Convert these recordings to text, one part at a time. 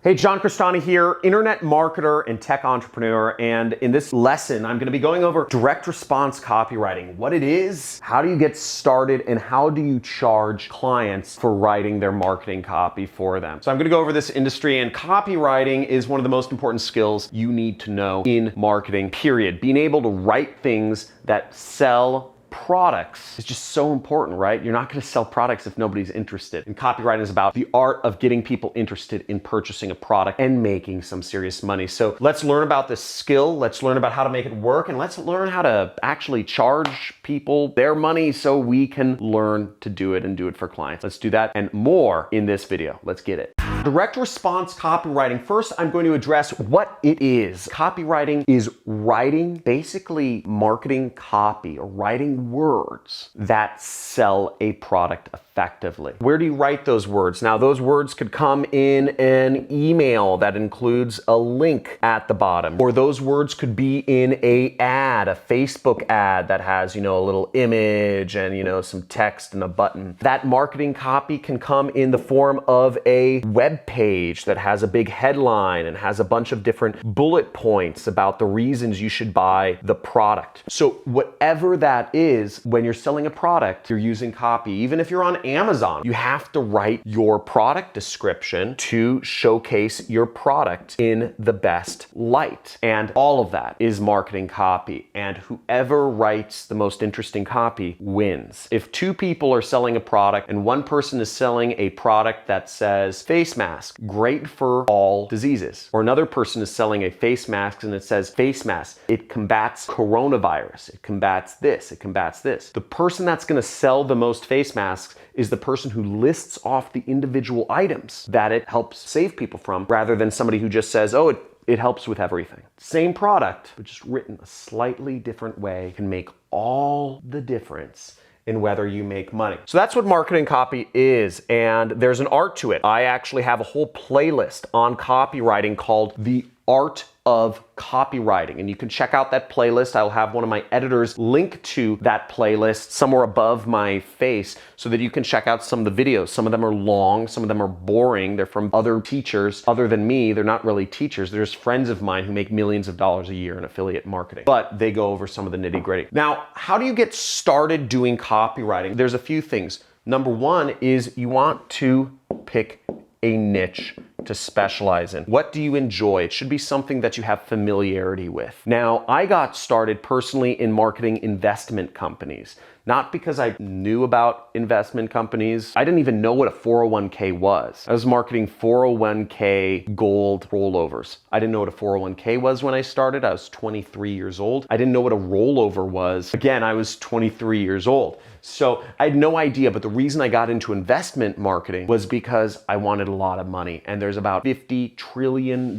Hey, John Crestani here, internet marketer and tech entrepreneur. And in this lesson, I'm going to be going over direct response copywriting, what it is, how do you get started, and how do you charge clients for writing their marketing copy for them. So I'm going to go over this industry, and copywriting is one of the most important skills you need to know in marketing, period. Being able to write things that sell products is just so important, right? You're not going to sell products if nobody's interested. And copywriting is about the art of getting people interested in purchasing a product and making some serious money. So let's learn about this skill. Let's learn about how to make it work. And let's learn how to actually charge people their money so we can learn to do it and do it for clients. Let's do that and more in this video. Let's get it. Direct response copywriting. First, I'm going to address what it is. Copywriting is writing, basically marketing copy or writing words that sell a product effectively. Where do you write those words? Now, those words could come in an email that includes a link at the bottom, or those words could be in a ad, a Facebook ad that has, a little image and, some text and a button. That marketing copy can come in the form of a web page that has a big headline and has a bunch of different bullet points about the reasons you should buy the product. So whatever that is, when you're selling a product, you're using copy. Even if you're on Amazon, you have to write your product description to showcase your product in the best light. And all of that is marketing copy. And whoever writes the most interesting copy wins. If two people are selling a product and one person is selling a product that says face mask, great for all diseases. Or another person is selling a face mask and it says face mask, it combats coronavirus, it combats this, it combats this. The person that's going to sell the most face masks is the person who lists off the individual items that it helps save people from, rather than somebody who just says, oh, it helps with everything. Same product, but just written a slightly different way can make all the difference in whether you make money. So that's what marketing copy is, and there's an art to it. I actually have a whole playlist on copywriting called The Art of Copywriting, and you can check out that playlist. I'll have one of my editors link to that playlist somewhere above my face so that you can check out some of the videos. Some of them are long, some of them are boring. They're from other teachers other than me. They're not really teachers. They're just friends of mine who make millions of dollars a year in affiliate marketing, but they go over some of the nitty-gritty. Now, how do you get started doing copywriting? There's a few things. Number one is you want to pick a niche to specialize in. What do you enjoy? It should be something that you have familiarity with. Now, I got started personally in marketing investment companies, not because I knew about investment companies. I didn't even know what a 401k was. I was marketing 401k gold rollovers. I didn't know what a 401k was when I started. I was 23 years old. I didn't know what a rollover was. Again, I was 23 years old. So I had no idea, but the reason I got into investment marketing was because I wanted a lot of money. And there's about $50 trillion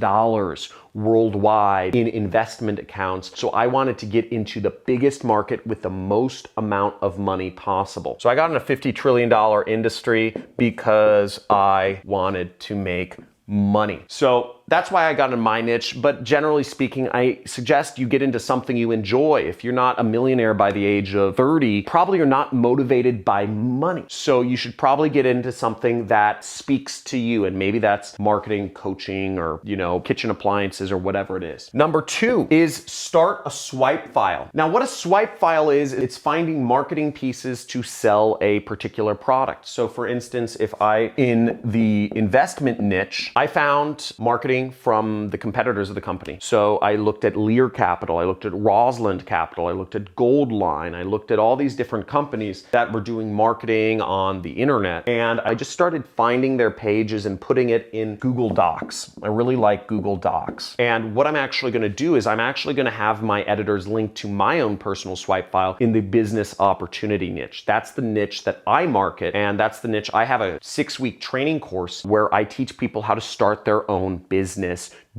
worldwide in investment accounts. So I wanted to get into the biggest market with the most amount of money possible. So I got in a $50 trillion industry because I wanted to make money. So that's why I got in my niche, but generally speaking, I suggest you get into something you enjoy. If you're not a millionaire by the age of 30, probably you're not motivated by money. So you should probably get into something that speaks to you, and maybe that's marketing, coaching, or kitchen appliances or whatever it is. Number two is start a swipe file. Now, what a swipe file is, it's finding marketing pieces to sell a particular product. So for instance, if in the investment niche, I found marketing from the competitors of the company. So I looked at Lear Capital, I looked at Rosalind Capital, I looked at Goldline, I looked at all these different companies that were doing marketing on the internet. And I just started finding their pages and putting it in Google Docs. I really like Google Docs. And what I'm actually going to do is I'm actually going to have my editors link to my own personal swipe file in the business opportunity niche. That's the niche that I market, and that's the niche. I have a 6-week training course where I teach people how to start their own business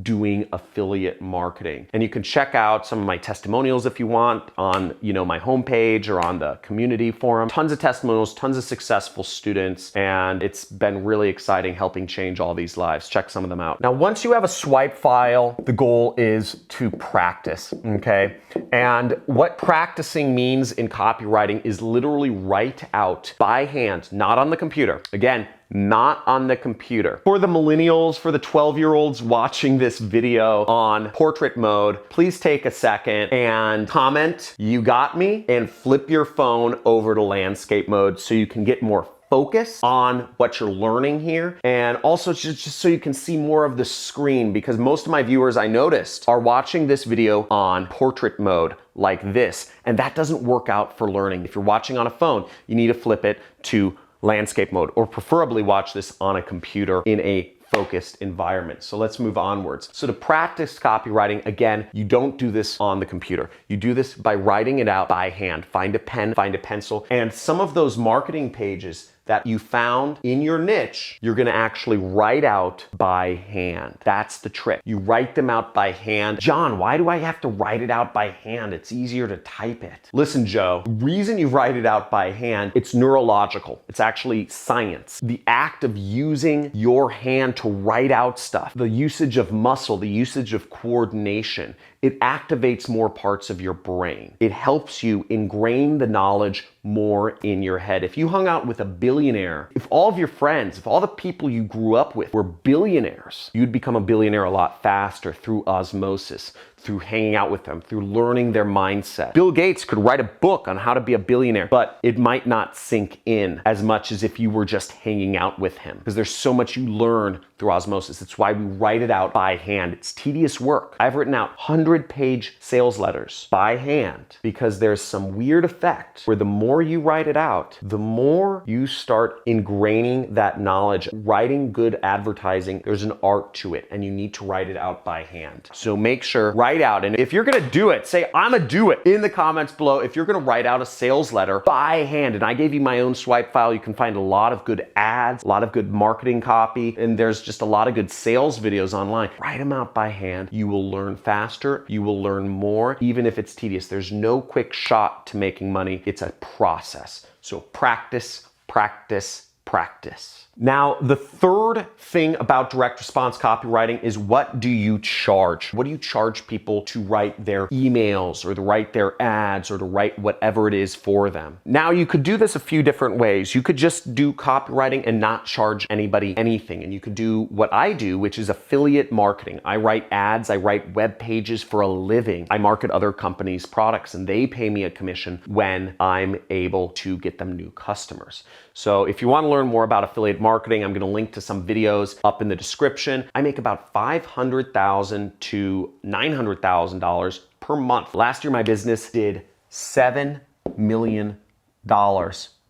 doing affiliate marketing. And you can check out some of my testimonials if you want on, my homepage or on the community forum. Tons of testimonials, tons of successful students, and it's been really exciting helping change all these lives. Check some of them out. Now, once you have a swipe file, the goal is to practice, okay? And what practicing means in copywriting is literally write out by hand, not on the computer. Again, not on the computer. For the millennials, for the 12-year-olds watching this video on portrait mode, please take a second and comment, "You got me," and flip your phone over to landscape mode so you can get more focus on what you're learning here, and also just so you can see more of the screen, because most of my viewers, I noticed, are watching this video on portrait mode like this, and that doesn't work out for learning. If you're watching on a phone, you need to flip it to landscape mode, or preferably watch this on a computer in a focused environment. So let's move onwards. So to practice copywriting, again, you don't do this on the computer. You do this by writing it out by hand. Find a pen, find a pencil, and some of those marketing pages that you found in your niche, you're gonna actually write out by hand. That's the trick. You write them out by hand. "John, why do I have to write it out by hand? It's easier to type it." Listen, Joe, the reason you write it out by hand, it's neurological. It's actually science. The act of using your hand to write out stuff, the usage of muscle, the usage of coordination, it activates more parts of your brain. It helps you ingrain the knowledge more in your head. If you hung out with a billionaire, if all of your friends, if all the people you grew up with were billionaires, you'd become a billionaire a lot faster through osmosis, through hanging out with them, through learning their mindset. Bill Gates could write a book on how to be a billionaire, but it might not sink in as much as if you were just hanging out with him, because there's so much you learn through osmosis. It's why we write it out by hand. It's tedious work. I've written out 100-page sales letters by hand because there's some weird effect where the more you write it out, the more you start ingraining that knowledge. Writing good advertising, there's an art to it, and you need to write it out by hand. So make sure, write out, and if you're gonna do it, say, "I'm gonna do it" in the comments below. If you're gonna write out a sales letter by hand, and I gave you my own swipe file, you can find a lot of good ads, a lot of good marketing copy, and there's just a lot of good sales videos online. Write them out by hand. You will learn faster. You will learn more, even if it's tedious. There's no quick shot to making money. It's a process. So practice, practice, practice. Now, the third thing about direct response copywriting is, what do you charge? What do you charge people to write their emails, or to write their ads, or to write whatever it is for them? Now, you could do this a few different ways. You could just do copywriting and not charge anybody anything. And you could do what I do, which is affiliate marketing. I write ads, I write web pages for a living. I market other companies' products, and they pay me a commission when I'm able to get them new customers. So if you want to learn more about affiliate marketing, I'm going to link to some videos up in the description. I make about $500,000 to $900,000 per month. Last year, my business did $7 million.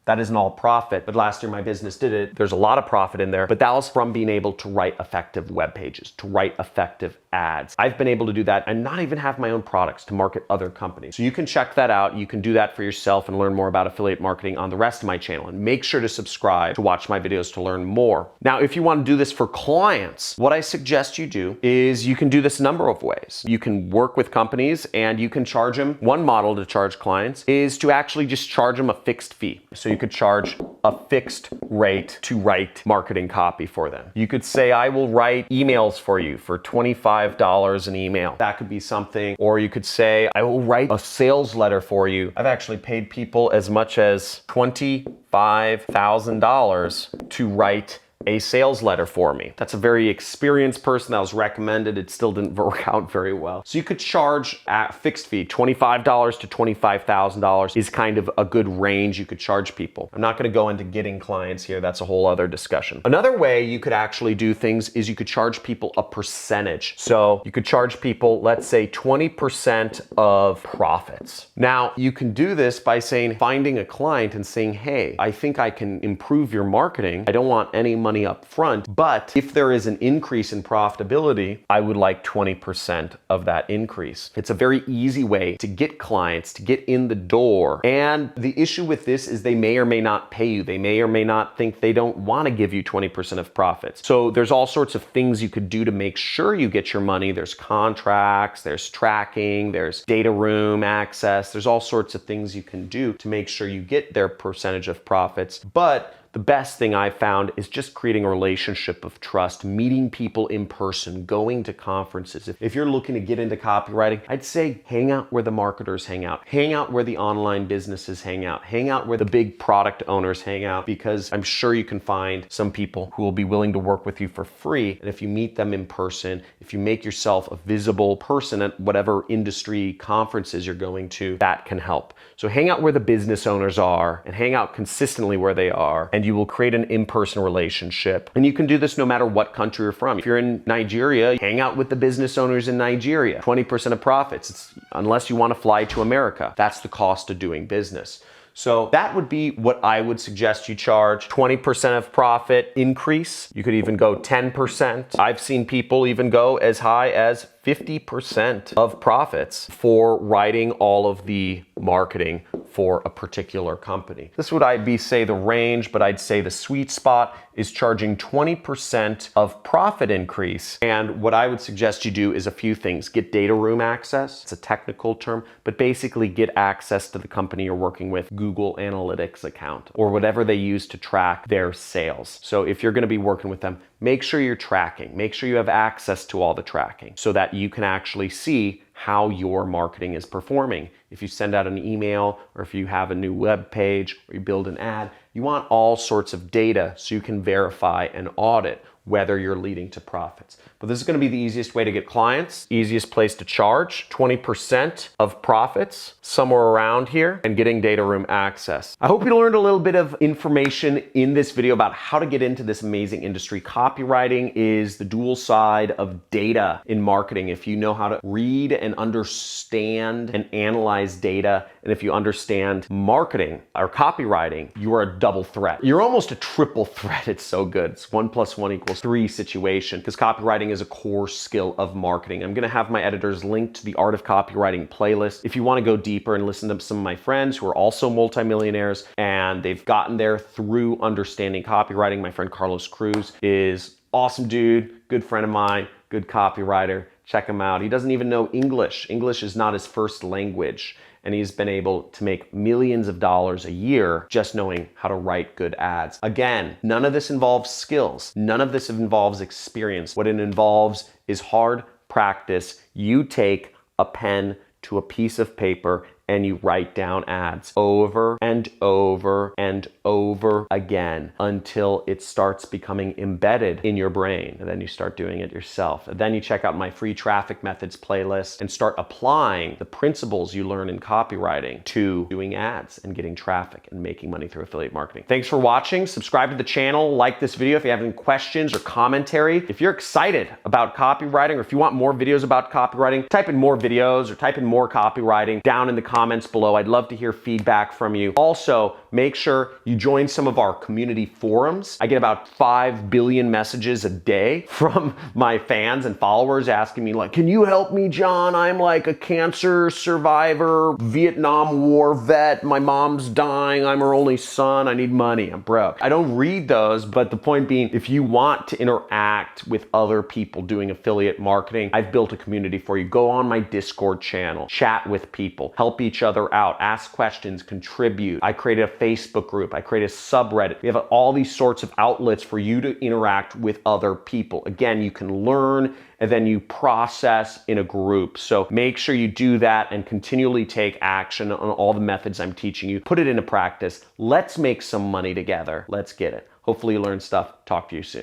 That isn't all profit, but last year my business did it. There's a lot of profit in there, but that was from being able to write effective web pages, to write effective ads. I've been able to do that and not even have my own products to market other companies. So you can check that out. You can do that for yourself and learn more about affiliate marketing on the rest of my channel. And make sure to subscribe to watch my videos to learn more. Now, if you want to do this for clients, what I suggest you do is you can do this a number of ways. You can work with companies and you can charge them. One model to charge clients is to actually just charge them a fixed fee. So you could charge a fixed rate to write marketing copy for them. You could say, "I will write emails for you for $25 an email." That could be something. Or you could say, "I will write a sales letter for you." I've actually paid people as much as $25,000 to write a sales letter for me. That's a very experienced person that was recommended. It still didn't work out very well. So you could charge a fixed fee. $25 to $25,000 is kind of a good range you could charge people. I'm not going to go into getting clients here. That's a whole other discussion. Another way you could actually do things is you could charge people a percentage. So you could charge people, let's say 20% of profits. Now, you can do this by saying, finding a client and saying, "Hey, I think I can improve your marketing. I don't want any money up front, but if there is an increase in profitability, I would like 20% of that increase." It's a very easy way to get clients, to get in the door. And the issue with this is they may or may not pay you. They may or may not think they don't want to give you 20% of profits. So there's all sorts of things you could do to make sure you get your money. There's contracts, there's tracking, there's data room access. There's all sorts of things you can do to make sure you get their percentage of profits. But the best thing I've found is just creating a relationship of trust, meeting people in person, going to conferences. If you're looking to get into copywriting, I'd say hang out where the marketers hang out where the online businesses hang out where the big product owners hang out, because I'm sure you can find some people who will be willing to work with you for free. And if you meet them in person, if you make yourself a visible person at whatever industry conferences you're going to, that can help. So hang out where the business owners are and hang out consistently where they are, and you will create an in-person relationship. And you can do this no matter what country you're from. If you're in Nigeria, hang out with the business owners in Nigeria. 20% of profits, unless you want to fly to America. That's the cost of doing business. So that would be what I would suggest you charge. 20% of profit increase. You could even go 10%. I've seen people even go as high as 50% of profits for writing all of the marketing for a particular company. This would say the range, but I'd say the sweet spot is charging 20% of profit increase. And what I would suggest you do is a few things. Get data room access. It's a technical term, but basically get access to the company you're working with, Google Analytics account, or whatever they use to track their sales. So if you're going to be working with them, make sure you're tracking. Make sure you have access to all the tracking so that you can actually see how your marketing is performing. If you send out an email, or if you have a new web page, or you build an ad, you want all sorts of data so you can verify and audit whether you're leading to profits. But this is going to be the easiest way to get clients, easiest place to charge 20% of profits, somewhere around here, and getting data room access. I hope you learned a little bit of information in this video about how to get into this amazing industry. Copywriting is the dual side of data in marketing. If you know how to read and understand and analyze data, and if you understand marketing or copywriting, you are a double threat. You're almost a triple threat. It's so good. It's 1 + 1 = 3 situation, because copywriting is a core skill of marketing. I'm going to have my editors link to the Art of Copywriting playlist if you want to go deeper and listen to some of my friends who are also multimillionaires and they've gotten there through understanding copywriting. My friend Carlos Cruz is awesome dude, good friend of mine, good copywriter. Check him out. He doesn't even know English. English is not his first language. And he's been able to make millions of dollars a year just knowing how to write good ads. Again, none of this involves skills. None of this involves experience. What it involves is hard practice. You take a pen to a piece of paper and you write down ads over and over and over again until it starts becoming embedded in your brain. And then you start doing it yourself. And then you check out my free traffic methods playlist and start applying the principles you learn in copywriting to doing ads and getting traffic and making money through affiliate marketing. Thanks for watching. Subscribe to the channel, like this video if you have any questions or commentary. If you're excited about copywriting, or if you want more videos about copywriting, type in more videos or type in more copywriting down in the comments below. I'd love to hear feedback from you. Also, make sure you join some of our community forums. I get about 5 billion messages a day from my fans and followers asking me like, can you help me, John? I'm like a cancer survivor, Vietnam War vet. My mom's dying. I'm her only son. I need money. I'm broke. I don't read those, but the point being, if you want to interact with other people doing affiliate marketing, I've built a community for you. Go on my Discord channel, chat with people, help each other out, ask questions, contribute. I created a Facebook group. I created a subreddit. We have all these sorts of outlets for you to interact with other people. Again, you can learn and then you process in a group. So make sure you do that and continually take action on all the methods I'm teaching you. Put it into practice. Let's make some money together. Let's get it. Hopefully you learned stuff. Talk to you soon.